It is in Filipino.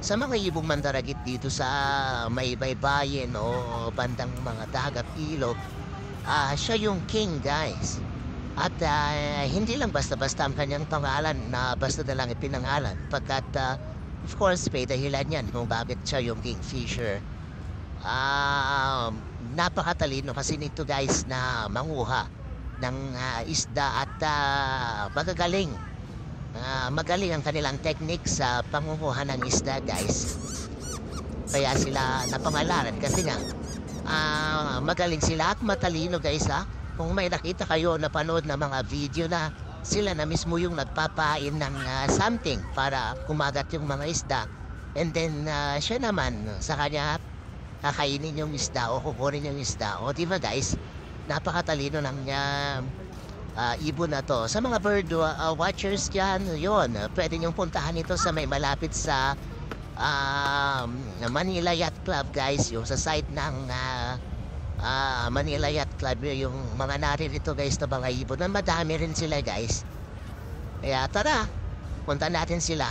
Sa mga ibong mandaragit dito sa may baybayin o bandang mga dagat, ilog, siya yung king, guys. At hindi lang basta-basta ang kanyang pangalan na basta na lang ipinangalan pagkat of course may dahilan yan kung bakit siya yung kingfisher. Napakatalino kasi nito, guys, na manguha ng isda at magagaling. Magaling ang kanilang technique sa pangunguha ng isda, guys. Kaya sila napangalanan kasi nga magaling sila at matalino, guys, ha. Kung may nakita kayo na panood na mga video na sila na mismo yung nagpapain ng something para kumagat yung mga isda. And then siya naman sa kanya kakainin yung isda o kukunin yung isda. O diba, guys, napakatalino ng ibon na to. Sa mga bird watchers dyan, yun, pwede niyong puntahan ito sa may malapit sa Manila Yacht Club, guys. Yung sa site ng Manila Yacht Club, yung mga naririto, guys, na mga ibon. Madami rin sila, guys. Kaya tara, punta natin sila.